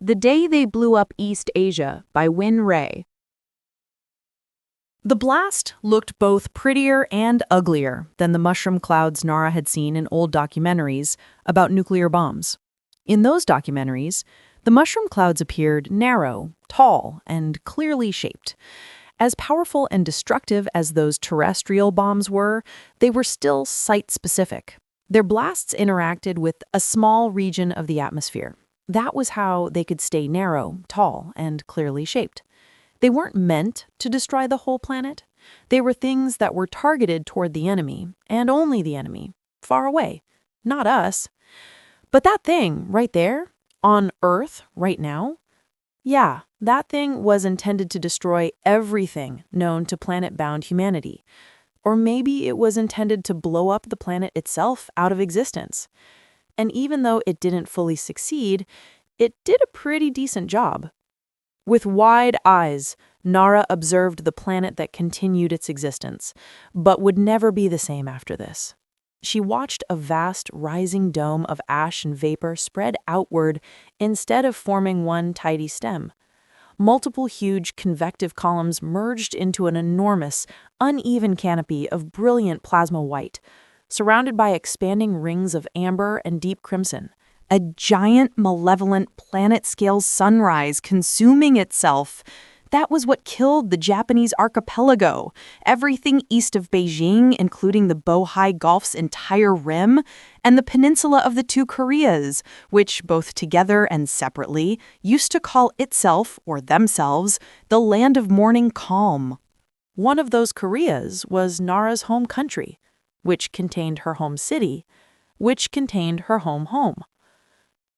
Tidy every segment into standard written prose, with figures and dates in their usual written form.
The Day They Blew Up East Asia by Wynn Ray. The blast looked both prettier and uglier than the mushroom clouds Nara had seen in old documentaries about nuclear bombs. In those documentaries, the mushroom clouds appeared narrow, tall, and clearly shaped. As powerful and destructive as those terrestrial bombs were, they were still site-specific. Their blasts interacted with a small region of the atmosphere. That was how they could stay narrow, tall, and clearly shaped. They weren't meant to destroy the whole planet. They were things that were targeted toward the enemy, and only the enemy, far away, not us. But that thing right there, on Earth right now, yeah, that thing was intended to destroy everything known to planet-bound humanity. Or maybe it was intended to blow up the planet itself out of existence. And even though it didn't fully succeed, it did a pretty decent job. With wide eyes, Nara observed the planet that continued its existence, but would never be the same after this. She watched a vast rising dome of ash and vapor spread outward instead of forming one tidy stem. Multiple huge convective columns merged into an enormous, uneven canopy of brilliant plasma white, surrounded by expanding rings of amber and deep crimson. A giant, malevolent, planet-scale sunrise consuming itself. That was what killed the Japanese archipelago, everything east of Beijing, including the Bohai Gulf's entire rim, and the peninsula of the two Koreas, which, both together and separately, used to call itself, or themselves, the land of morning calm. One of those Koreas was Nara's home country, which contained her home city, which contained her home.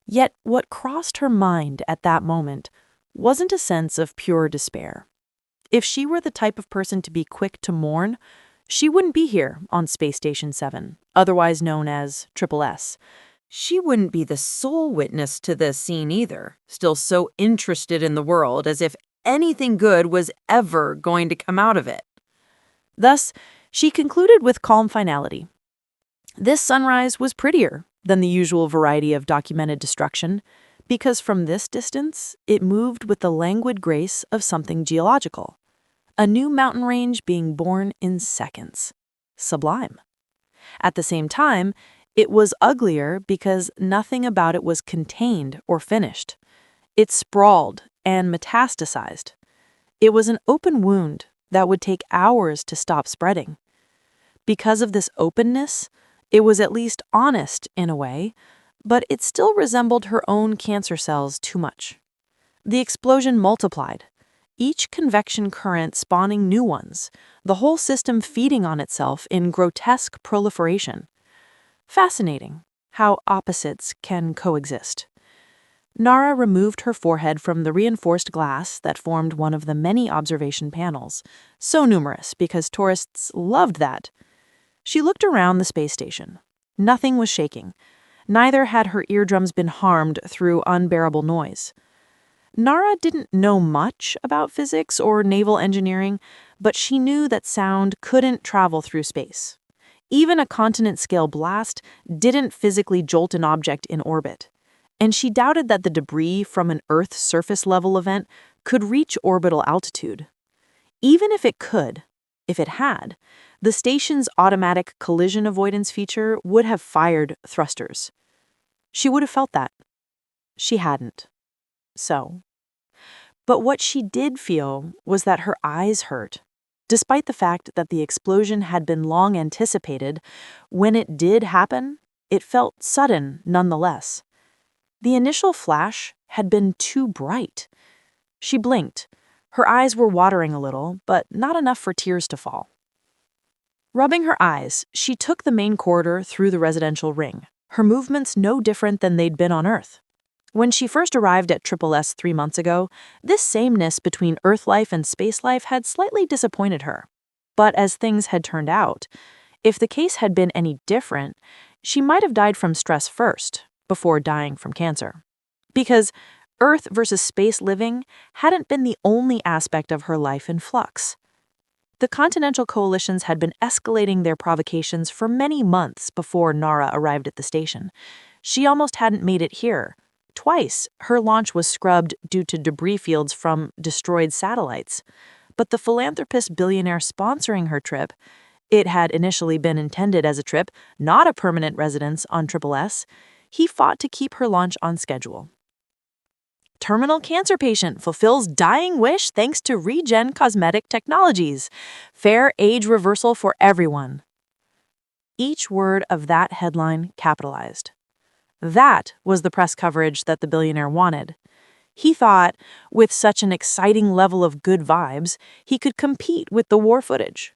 Yet what crossed her mind at that moment wasn't a sense of pure despair. If she were the type of person to be quick to mourn, she wouldn't be here on Space Station 7, otherwise known as SSS. She wouldn't be the sole witness to this scene either, still so interested in the world as if anything good was ever going to come out of it. Thus, she concluded with calm finality. This sunrise was prettier than the usual variety of documented destruction, because from this distance, it moved with the languid grace of something geological. A new mountain range being born in seconds. Sublime. At the same time, it was uglier because nothing about it was contained or finished. It sprawled and metastasized. It was an open wound that would take hours to stop spreading. Because of this openness, it was at least honest in a way, but it still resembled her own cancer cells too much. The explosion multiplied, each convection current spawning new ones, the whole system feeding on itself in grotesque proliferation. Fascinating how opposites can coexist. Nara removed her forehead from the reinforced glass that formed one of the many observation panels, so numerous because tourists loved that. She looked around the space station. Nothing was shaking. Neither had her eardrums been harmed through unbearable noise. Nara didn't know much about physics or naval engineering, but she knew that sound couldn't travel through space. Even a continent-scale blast didn't physically jolt an object in orbit. And she doubted that the debris from an Earth surface-level event could reach orbital altitude. Even if it could, if it had, the station's automatic collision avoidance feature would have fired thrusters. She would have felt that. She hadn't. But what she did feel was that her eyes hurt. Despite the fact that the explosion had been long anticipated, when it did happen, it felt sudden nonetheless. The initial flash had been too bright. She blinked. Her eyes were watering a little, but not enough for tears to fall. Rubbing her eyes, she took the main corridor through the residential ring, her movements no different than they'd been on Earth. When she first arrived at SSS 3 months ago, this sameness between Earth life and space life had slightly disappointed her. But as things had turned out, if the case had been any different, she might have died from stress first, before dying from cancer. Because Earth versus space living hadn't been the only aspect of her life in flux. The continental coalitions had been escalating their provocations for many months before Nara arrived at the station. She almost hadn't made it here, Twice, her launch was scrubbed due to debris fields from destroyed satellites. But the philanthropist billionaire sponsoring her trip, it had initially been intended as a trip, not a permanent residence on Triple S, he fought to keep her launch on schedule. Terminal cancer patient fulfills dying wish thanks to Regen Cosmetic Technologies. Fair age reversal for everyone. Each word of that headline capitalized. That was the press coverage that the billionaire wanted. He thought, with such an exciting level of good vibes, he could compete with the war footage.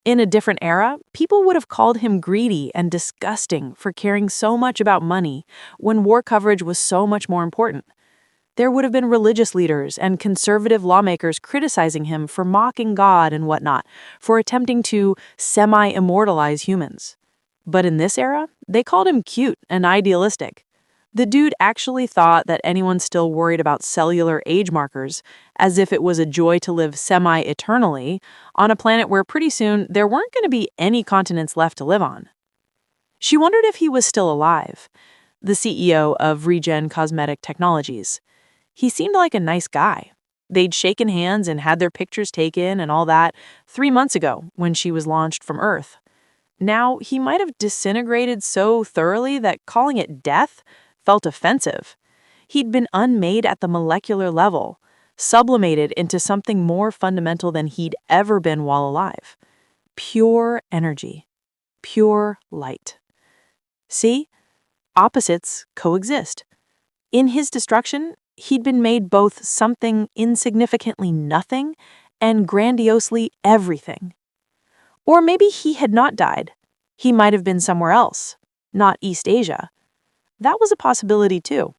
In a different era, people would have called him greedy and disgusting for caring so much about money when war coverage was so much more important. There would have been religious leaders and conservative lawmakers criticizing him for mocking God and whatnot, for attempting to semi-immortalize humans. But in this era, they called him cute and idealistic. The dude actually thought that anyone still worried about cellular age markers, as if it was a joy to live semi-eternally, on a planet where pretty soon there weren't going to be any continents left to live on. She wondered if he was still alive, the CEO of Regen Cosmetic Technologies. He seemed like a nice guy. They'd shaken hands and had their pictures taken and all that 3 months ago when she was launched from Earth. Now, he might have disintegrated so thoroughly that calling it death felt offensive. He'd been unmade at the molecular level, sublimated into something more fundamental than he'd ever been while alive. Pure energy. Pure light. See? Opposites coexist. In his destruction, he'd been made both something insignificantly nothing and grandiosely everything. Or maybe he had not died. He might have been somewhere else, not East Asia. That was a possibility too.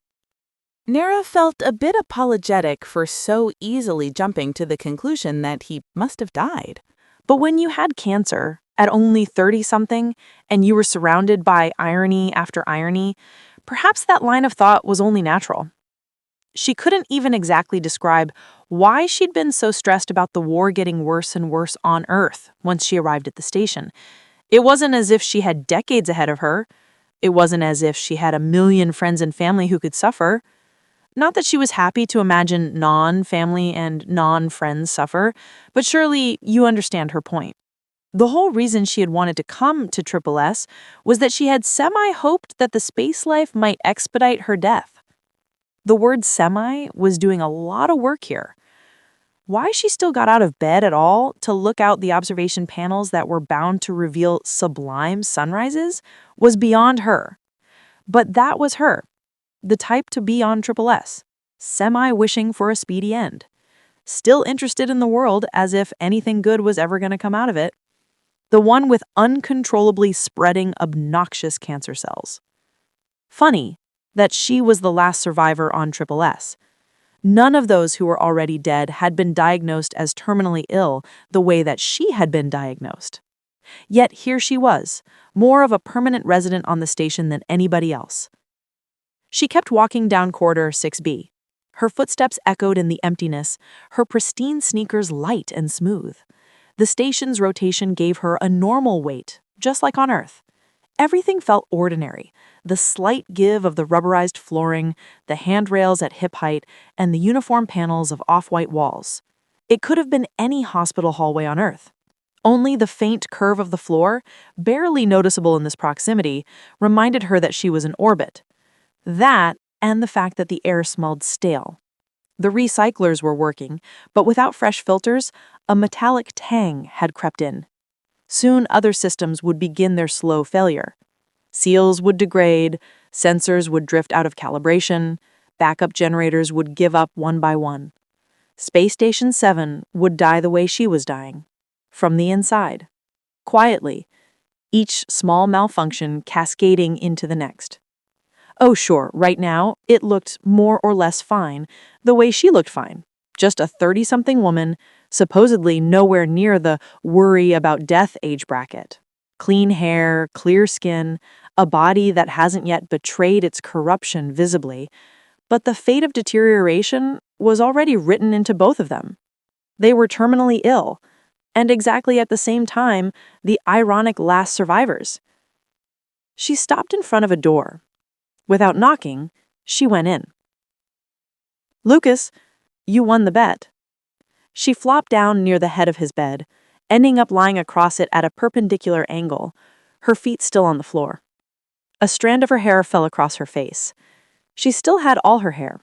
Nara felt a bit apologetic for so easily jumping to the conclusion that he must have died. But when you had cancer at only 30-something and you were surrounded by irony after irony, perhaps that line of thought was only natural. She couldn't even exactly describe why she'd been so stressed about the war getting worse and worse on Earth once she arrived at the station. It wasn't as if she had decades ahead of her. It wasn't as if she had a million friends and family who could suffer. Not that she was happy to imagine non-family and non-friends suffer, but surely you understand her point. The whole reason she had wanted to come to Triple S was that she had semi-hoped that the space life might expedite her death. The word semi was doing a lot of work here. Why she still got out of bed at all to look out the observation panels that were bound to reveal sublime sunrises was beyond her. But that was her, the type to be on Triple S, semi-wishing for a speedy end. Still interested in the world as if anything good was ever going to come out of it. The one with uncontrollably spreading obnoxious cancer cells. Funny that she was the last survivor on Triple S. None of those who were already dead had been diagnosed as terminally ill the way that she had been diagnosed. Yet here she was, more of a permanent resident on the station than anybody else. She kept walking down corridor 6B. Her footsteps echoed in the emptiness, her pristine sneakers light and smooth. The station's rotation gave her a normal weight, just like on Earth. Everything felt ordinary. The slight give of the rubberized flooring, the handrails at hip height, and the uniform panels of off-white walls. It could have been any hospital hallway on Earth. Only the faint curve of the floor, barely noticeable in this proximity, reminded her that she was in orbit. That, and the fact that the air smelled stale. The recyclers were working, but without fresh filters, a metallic tang had crept in. Soon other systems would begin their slow failure. Seals would degrade, sensors would drift out of calibration, backup generators would give up one by one. Space Station 7 would die the way she was dying, from the inside, quietly, each small malfunction cascading into the next. Oh sure, right now, it looked more or less fine, the way she looked fine. Just a 30-something woman, supposedly nowhere near the worry about death age bracket. Clean hair, clear skin, a body that hasn't yet betrayed its corruption visibly. But the fate of deterioration was already written into both of them. They were terminally ill, and exactly at the same time, the ironic last survivors. She stopped in front of a door. Without knocking, She went in. "Lucas, you won the bet." She flopped down near the head of his bed, ending up lying across it at a perpendicular angle, her feet still on the floor. A strand of her hair fell across her face. She still had all her hair.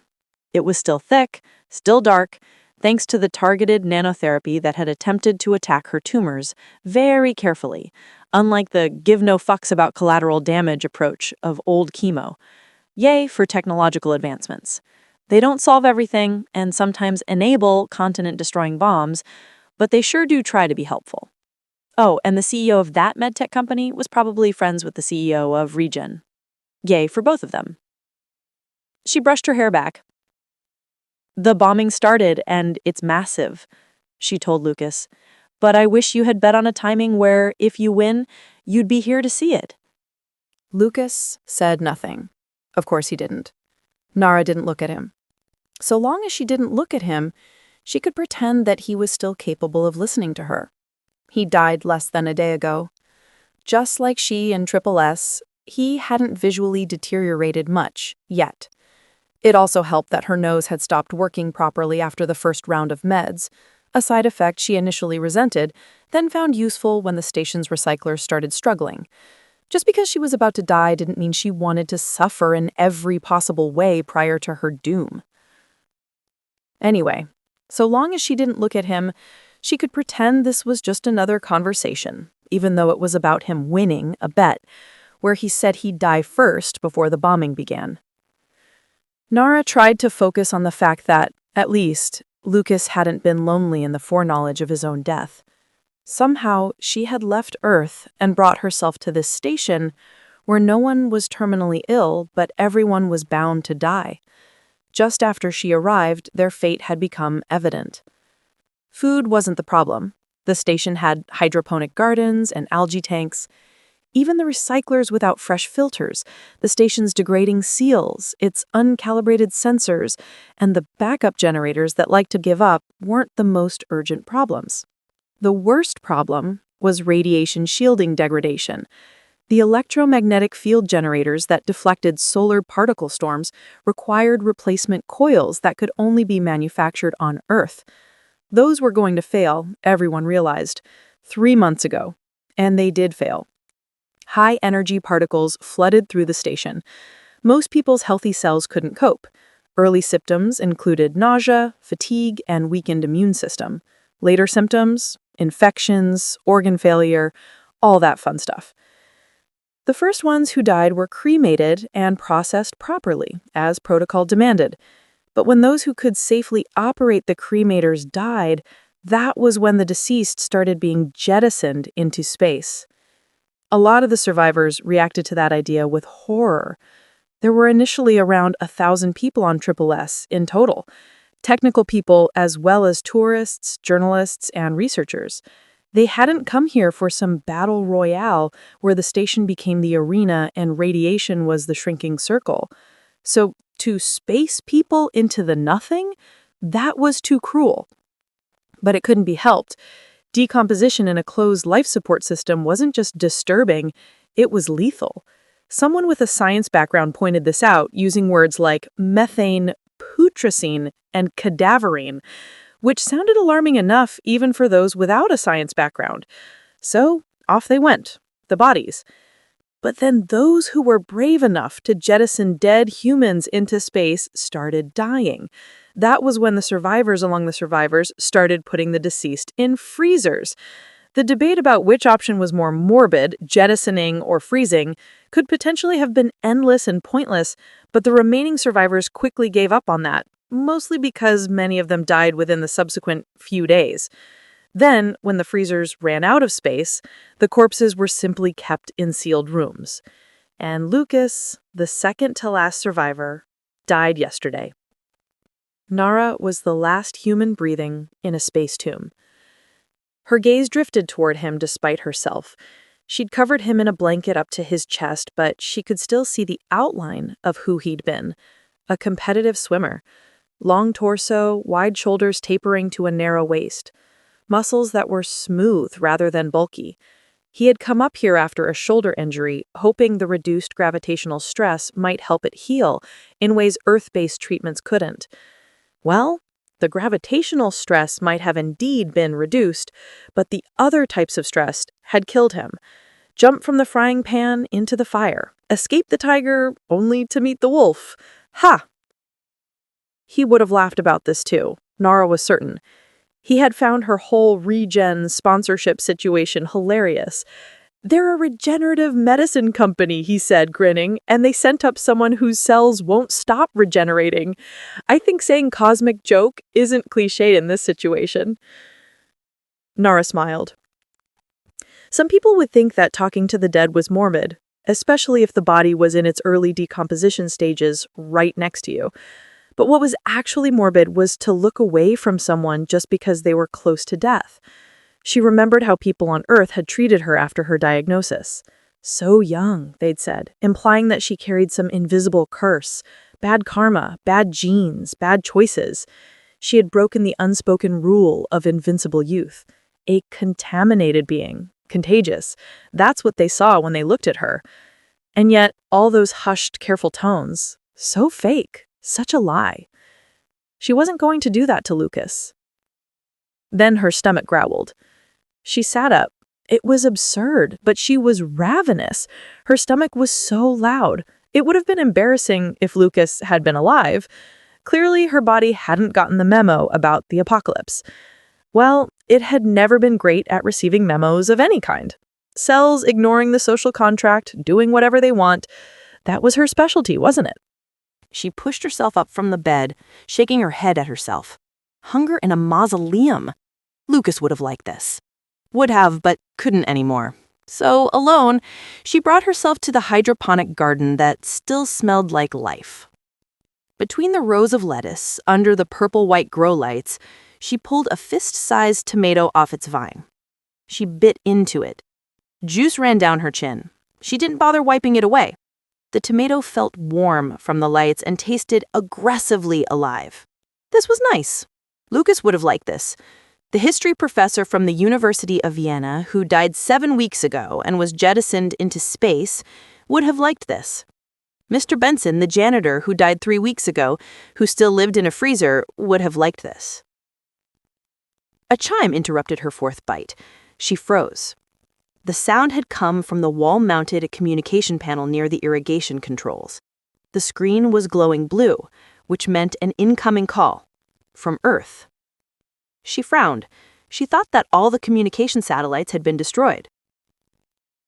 It was still thick, still dark, thanks to the targeted nanotherapy that had attempted to attack her tumors very carefully, unlike the give no fucks about collateral damage approach of old chemo. Yay for technological advancements. They don't solve everything and sometimes enable continent-destroying bombs, but they sure do try to be helpful. Oh, and the CEO of that medtech company was probably friends with the CEO of Regen. Yay for both of them. She brushed her hair back. "The bombing started, and it's massive," she told Lucas. "But I wish you had bet on a timing where, if you win, you'd be here to see it." Lucas said nothing. Of course he didn't. Nara didn't look at him. So long as she didn't look at him, she could pretend that he was still capable of listening to her. He died less than a day ago. Just like she and Triple S, he hadn't visually deteriorated much, yet. It also helped that her nose had stopped working properly after the first round of meds, a side effect she initially resented, then found useful when the station's recyclers started struggling. Just because she was about to die didn't mean she wanted to suffer in every possible way prior to her doom. Anyway, so long as she didn't look at him, she could pretend this was just another conversation, even though it was about him winning a bet, where he said he'd die first before the bombing began. Nara tried to focus on the fact that, at least, Lucas hadn't been lonely in the foreknowledge of his own death. Somehow, she had left Earth and brought herself to this station where no one was terminally ill, but everyone was bound to die. Just after she arrived, their fate had become evident. Food wasn't the problem. The station had hydroponic gardens and algae tanks. Even the recyclers without fresh filters, the station's degrading seals, its uncalibrated sensors, and the backup generators that like to give up weren't the most urgent problems. The worst problem was radiation shielding degradation. The electromagnetic field generators that deflected solar particle storms required replacement coils that could only be manufactured on Earth. Those were going to fail, everyone realized, 3 months ago. And they did fail. High-energy particles flooded through the station. Most people's healthy cells couldn't cope. Early symptoms included nausea, fatigue, and weakened immune system. Later symptoms, infections, organ failure, all that fun stuff. The first ones who died were cremated and processed properly, as protocol demanded. But when those who could safely operate the cremators died, that was when the deceased started being jettisoned into space. A lot of the survivors reacted to that idea with horror. There were initially around 1,000 people on Triple S in total, technical people as well as tourists, journalists, and researchers. They hadn't come here for some battle royale where the station became the arena and radiation was the shrinking circle. So to space people into the nothing, that was too cruel. But it couldn't be helped. Decomposition in a closed life support system wasn't just disturbing, it was lethal. Someone with a science background pointed this out using words like methane, putrescine, and cadaverine, which sounded alarming enough even for those without a science background. So off they went, the bodies. But then those who were brave enough to jettison dead humans into space started dying. That was when the survivors among the survivors started putting the deceased in freezers. The debate about which option was more morbid, jettisoning or freezing, could potentially have been endless and pointless, but the remaining survivors quickly gave up on that, mostly because many of them died within the subsequent few days. Then, when the freezers ran out of space, the corpses were simply kept in sealed rooms. And Lucas, the second-to-last survivor, died yesterday. Nara was the last human breathing in a space tomb. Her gaze drifted toward him despite herself. She'd covered him in a blanket up to his chest, but she could still see the outline of who he'd been. A competitive swimmer. Long torso, wide shoulders tapering to a narrow waist. Muscles that were smooth rather than bulky. He had come up here after a shoulder injury, hoping the reduced gravitational stress might help it heal in ways Earth-based treatments couldn't. Well, the gravitational stress might have indeed been reduced, but the other types of stress had killed him. Jump from the frying pan into the fire. Escape the tiger, only to meet the wolf. Ha! He would have laughed about this too, Nara was certain. He had found her whole regen sponsorship situation hilarious. "They're a regenerative medicine company," he said, grinning, "and they sent up someone whose cells won't stop regenerating. I think saying cosmic joke isn't cliché in this situation." Nara smiled. Some people would think that talking to the dead was morbid, especially if the body was in its early decomposition stages right next to you. But what was actually morbid was to look away from someone just because they were close to death. She remembered how people on Earth had treated her after her diagnosis. So young, they'd said, implying that she carried some invisible curse, bad karma, bad genes, bad choices. She had broken the unspoken rule of invincible youth. A contaminated being, contagious. That's what they saw when they looked at her. And yet, all those hushed, careful tones, so fake. Such a lie. She wasn't going to do that to Lucas. Then her stomach growled. She sat up. It was absurd, but she was ravenous. Her stomach was so loud. It would have been embarrassing if Lucas had been alive. Clearly, her body hadn't gotten the memo about the apocalypse. Well, it had never been great at receiving memos of any kind. Cells ignoring the social contract, doing whatever they want. That was her specialty, wasn't it? She pushed herself up from the bed, shaking her head at herself. Hunger in a mausoleum. Lucas would have liked this. Would have, but couldn't anymore. So, alone, she brought herself to the hydroponic garden that still smelled like life. Between the rows of lettuce, under the purple-white grow lights, she pulled a fist-sized tomato off its vine. She bit into it. Juice ran down her chin. She didn't bother wiping it away. The tomato felt warm from the lights and tasted aggressively alive. This was nice. Lucas would have liked this. The history professor from the University of Vienna, who died 7 weeks ago and was jettisoned into space, would have liked this. Mr. Benson, the janitor who died 3 weeks ago, who still lived in a freezer, would have liked this. A chime interrupted her fourth bite. She froze. The sound had come from the wall-mounted communication panel near the irrigation controls. The screen was glowing blue, which meant an incoming call. From Earth. She frowned. She thought that all the communication satellites had been destroyed.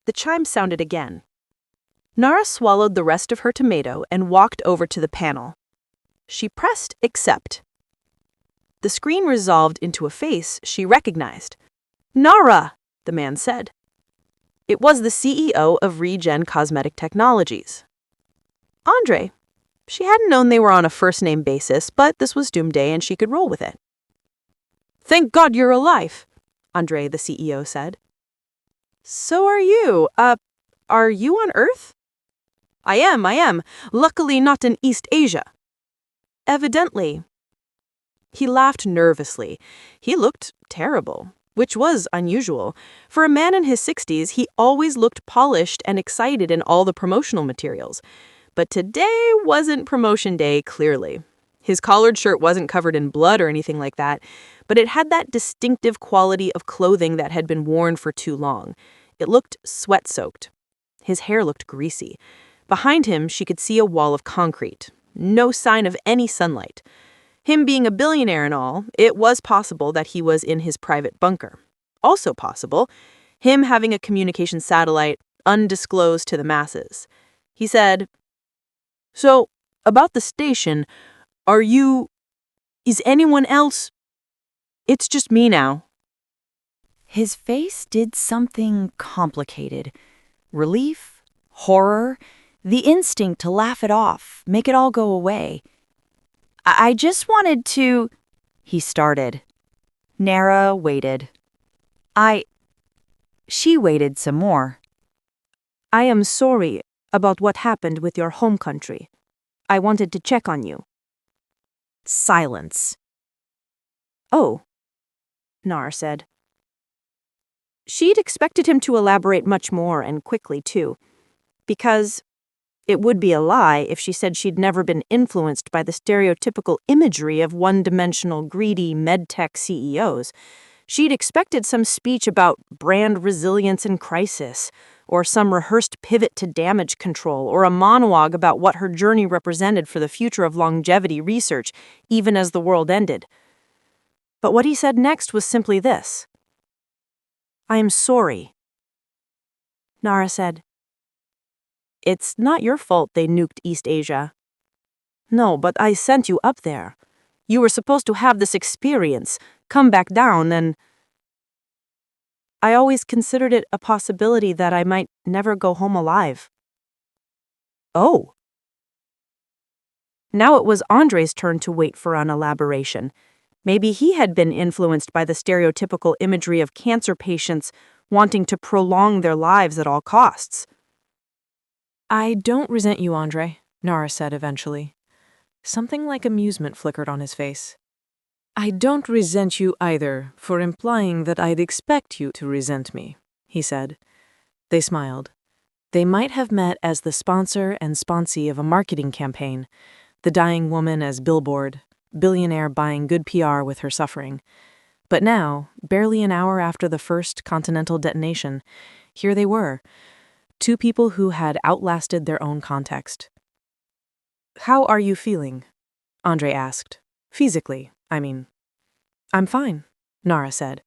The chime sounded again. Nara swallowed the rest of her tomato and walked over to the panel. She pressed accept. The screen resolved into a face she recognized. "Nara," the man said. It was the CEO of Regen Cosmetic Technologies. Andre. She hadn't known they were on a first-name basis, but this was Doomday and she could roll with it. "Thank God you're alive," Andre, the CEO, said. "So are you. Are you on Earth?" I am. Luckily not in East Asia." "Evidently." He laughed nervously. He looked terrible. Which was unusual. For a man in his 60s, he always looked polished and excited in all the promotional materials. But today wasn't promotion day, clearly. His collared shirt wasn't covered in blood or anything like that, but it had that distinctive quality of clothing that had been worn for too long. It looked sweat-soaked. His hair looked greasy. Behind him, she could see a wall of concrete. No sign of any sunlight. Him being a billionaire and all, it was possible that he was in his private bunker. Also possible, him having a communication satellite undisclosed to the masses. He said, "So, about the station, is anyone else? It's just me now." His face did something complicated. Relief, horror, the instinct to laugh it off, make it all go away. I just wanted to," he started. Nara waited. She waited some more. "I am sorry about what happened with your home country. I wanted to check on you." Silence. "Oh," Nara said. She'd expected him to elaborate much more and quickly, too, because it would be a lie if she said she'd never been influenced by the stereotypical imagery of one-dimensional, greedy medtech CEOs. She'd expected some speech about brand resilience in crisis, or some rehearsed pivot to damage control, or a monologue about what her journey represented for the future of longevity research, even as the world ended. But what he said next was simply this. "I am sorry." Nara said, "It's not your fault they nuked East Asia." "No, but I sent you up there. You were supposed to have this experience, come back down, and I always considered it a possibility that I might never go home alive." Oh. Now it was Andre's turn to wait for an elaboration. Maybe he had been influenced by the stereotypical imagery of cancer patients wanting to prolong their lives at all costs. "I don't resent you, Andre," Nara said eventually. Something like amusement flickered on his face. "I don't resent you either for implying that I'd expect you to resent me," he said. They smiled. They might have met as the sponsor and sponsee of a marketing campaign, the dying woman as billboard, billionaire buying good PR with her suffering. But now, barely an hour after the first continental detonation, here they were, two people who had outlasted their own context. "How are you feeling?" Andre asked. "Physically, I mean." "I'm fine," Nara said.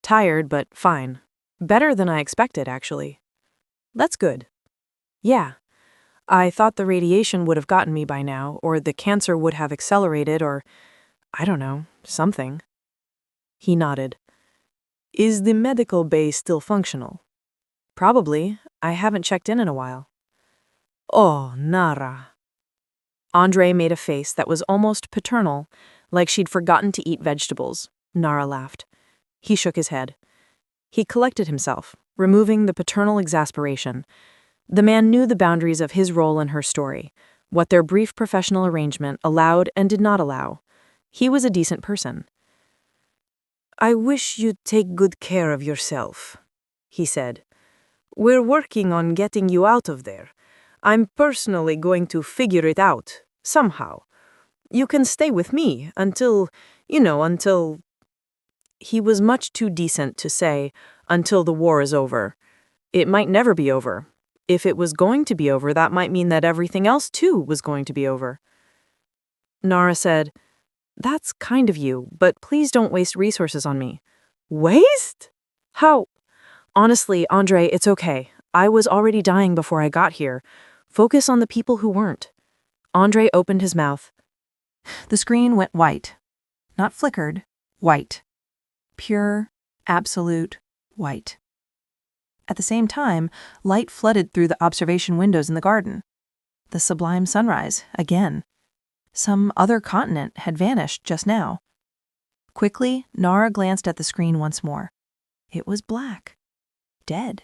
"Tired, but fine. Better than I expected, actually." "That's good." "Yeah. I thought the radiation would have gotten me by now, or the cancer would have accelerated, or, I don't know, something." He nodded. "Is the medical bay still functional?" "Probably. I haven't checked in a while." "Oh, Nara." Andre made a face that was almost paternal, like she'd forgotten to eat vegetables. Nara laughed. He shook his head. He collected himself, removing the paternal exasperation. The man knew the boundaries of his role in her story, what their brief professional arrangement allowed and did not allow. He was a decent person. "I wish you'd take good care of yourself," he said. "We're working on getting you out of there. I'm personally going to figure it out, somehow. You can stay with me until. He was much too decent to say, until the war is over. It might never be over. If it was going to be over, that might mean that everything else, too, was going to be over. Nara said, "That's kind of you, but please don't waste resources on me." "Waste? How?" "Honestly, Andre, it's okay. I was already dying before I got here. Focus on the people who weren't." Andre opened his mouth. The screen went white. Not flickered, white. Pure, absolute white. At the same time, light flooded through the observation windows in the garden. The sublime sunrise, again. Some other continent had vanished just now. Quickly, Nara glanced at the screen once more. It was black. Dead.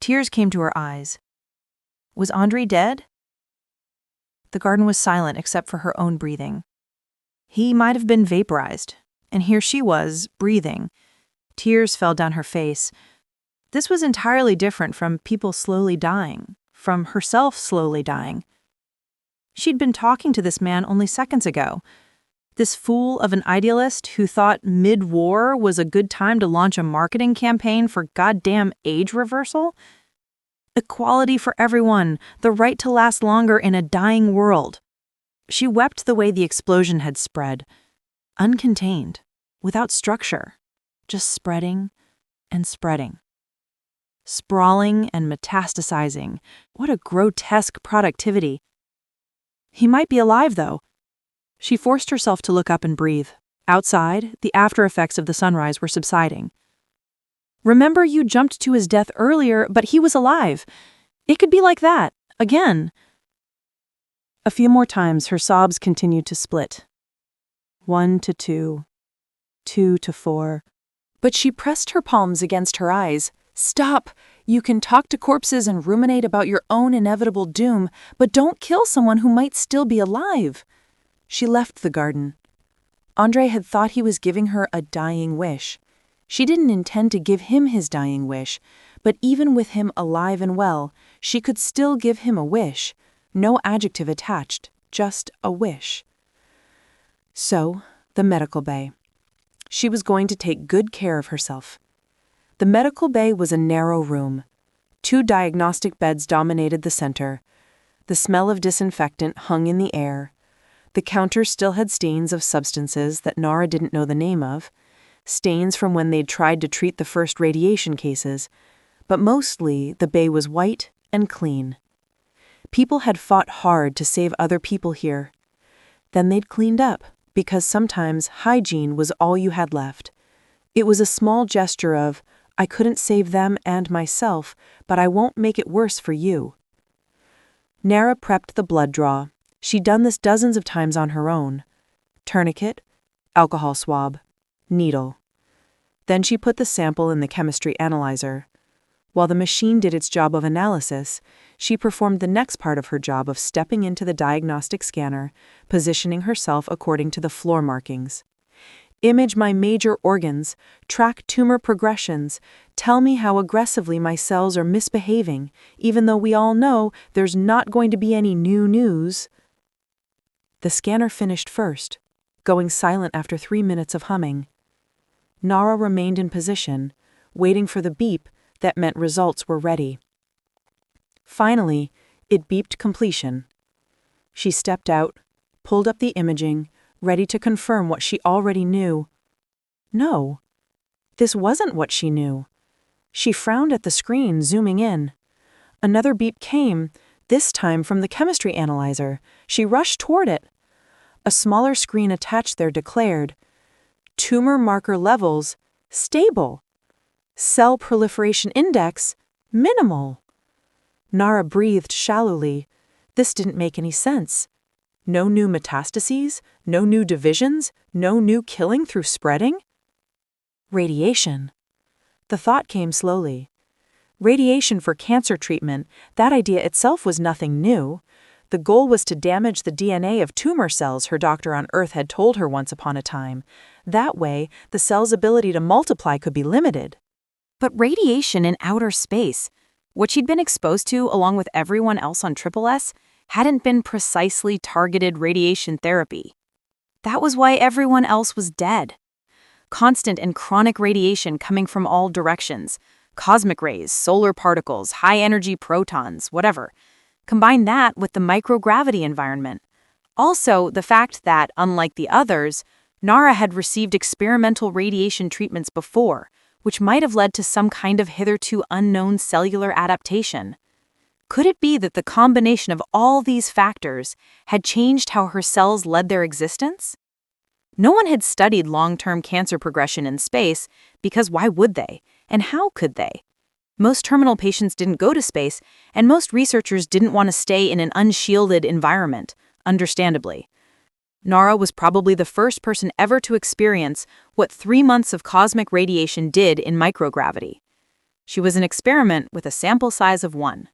Tears came to her eyes. Was Andre dead? The garden was silent except for her own breathing. He might have been vaporized, and here she was, breathing. Tears fell down her face. This was entirely different from people slowly dying, from herself slowly dying. She'd been talking to this man only seconds ago. This fool of an idealist who thought mid-war was a good time to launch a marketing campaign for goddamn age reversal? Equality for everyone, the right to last longer in a dying world. She wept the way the explosion had spread. Uncontained, without structure, just spreading and spreading. Sprawling and metastasizing. What a grotesque productivity. He might be alive, though. She forced herself to look up and breathe. Outside, the after effects of the sunrise were subsiding. "Remember, you jumped to his death earlier, but he was alive. It could be like that, again." A few more times, her sobs continued to split. 1 to 2, 2 to 4. But she pressed her palms against her eyes. "Stop! You can talk to corpses and ruminate about your own inevitable doom, but don't kill someone who might still be alive." She left the garden. Andre had thought he was giving her a dying wish. She didn't intend to give him his dying wish, but even with him alive and well, she could still give him a wish. No adjective attached, just a wish. So, the medical bay. She was going to take good care of herself. The medical bay was a narrow room. 2 diagnostic beds dominated the center. The smell of disinfectant hung in the air. The counter still had stains of substances that Nara didn't know the name of, stains from when they'd tried to treat the first radiation cases, but mostly the bay was white and clean. People had fought hard to save other people here. Then they'd cleaned up, because sometimes hygiene was all you had left. It was a small gesture of, I couldn't save them and myself, but I won't make it worse for you. Nara prepped the blood draw. She'd done this dozens of times on her own. Tourniquet, alcohol swab, needle. Then she put the sample in the chemistry analyzer. While the machine did its job of analysis, she performed the next part of her job of stepping into the diagnostic scanner, positioning herself according to the floor markings. Image my major organs, track tumor progressions, tell me how aggressively my cells are misbehaving, even though we all know there's not going to be any new news. The scanner finished first, going silent after 3 minutes of humming. Nara remained in position, waiting for the beep that meant results were ready. Finally, it beeped completion. She stepped out, pulled up the imaging, ready to confirm what she already knew. No, this wasn't what she knew. She frowned at the screen, zooming in. Another beep came, this time from the chemistry analyzer. She rushed toward it. A smaller screen attached there declared, tumor marker levels, stable. Cell proliferation index, minimal. Nara breathed shallowly. This didn't make any sense. No new metastases, no new divisions, no new killing through spreading? Radiation. The thought came slowly. Radiation for cancer treatment, that idea itself was nothing new. The goal was to damage the DNA of tumor cells, her doctor on Earth had told her once upon a time. That way, the cell's ability to multiply could be limited. But radiation in outer space, what she'd been exposed to along with everyone else on Triple S, hadn't been precisely targeted radiation therapy. That was why everyone else was dead. Constant and chronic radiation coming from all directions, cosmic rays, solar particles, high-energy protons, whatever. Combine that with the microgravity environment. Also, the fact that, unlike the others, Nara had received experimental radiation treatments before, which might have led to some kind of hitherto unknown cellular adaptation. Could it be that the combination of all these factors had changed how her cells led their existence? No one had studied long-term cancer progression in space because why would they, and how could they? Most terminal patients didn't go to space, and most researchers didn't want to stay in an unshielded environment, understandably. Nara was probably the first person ever to experience what 3 months of cosmic radiation did in microgravity. She was an experiment with a sample size of 1.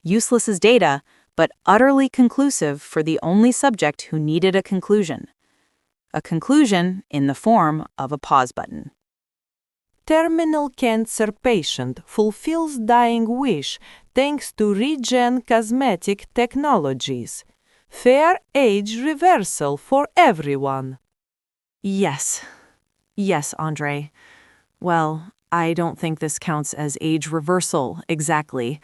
Useless as data, but utterly conclusive for the only subject who needed a conclusion. A conclusion in the form of a pause button. Terminal cancer patient fulfills dying wish thanks to Regen Cosmetic Technologies. Fair age reversal for everyone. Yes, Andre. Well, I don't think this counts as age reversal exactly,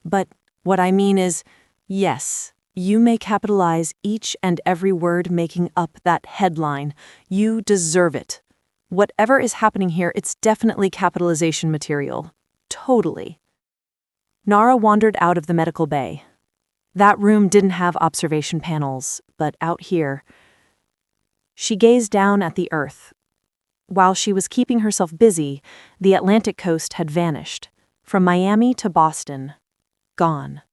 but what I mean is, yes, you may capitalize each and every word making up that headline. You deserve it. Whatever is happening here, it's definitely capitalization material. Totally. Nara wandered out of the medical bay. That room didn't have observation panels, but out here, she gazed down at the earth. While she was keeping herself busy, the Atlantic coast had vanished. From Miami to Boston. Gone.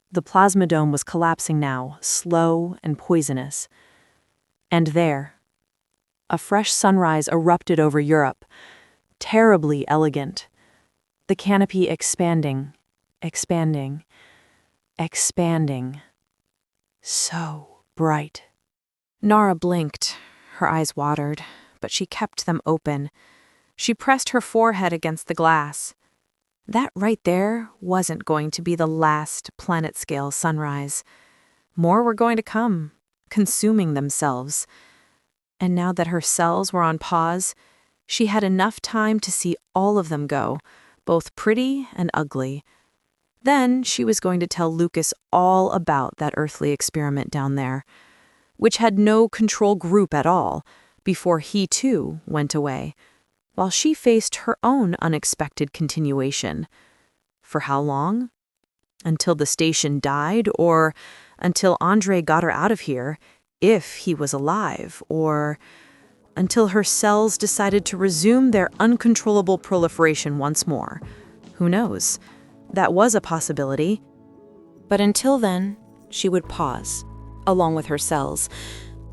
The plasma dome was collapsing now, slow and poisonous. And there, a fresh sunrise erupted over Europe, terribly elegant. The canopy expanding. So bright. Nara blinked. Her eyes watered, but she kept them open. She pressed her forehead against the glass. That right there wasn't going to be the last planet-scale sunrise. More were going to come, consuming themselves. And now that her cells were on pause, she had enough time to see all of them go, both pretty and ugly. Then she was going to tell Lucas all about that earthly experiment down there, which had no control group at all, before he too went away, while she faced her own unexpected continuation. For how long? Until the station died, or until Andre got her out of here, if he was alive, or until her cells decided to resume their uncontrollable proliferation once more. Who knows? That was a possibility. But until then, she would pause, along with her cells,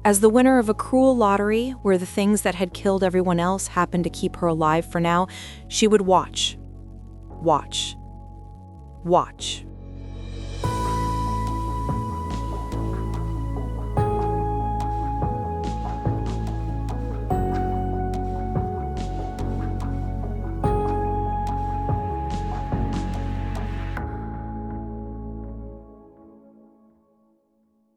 as the winner of a cruel lottery where the things that had killed everyone else happened to keep her alive for now. She would watch.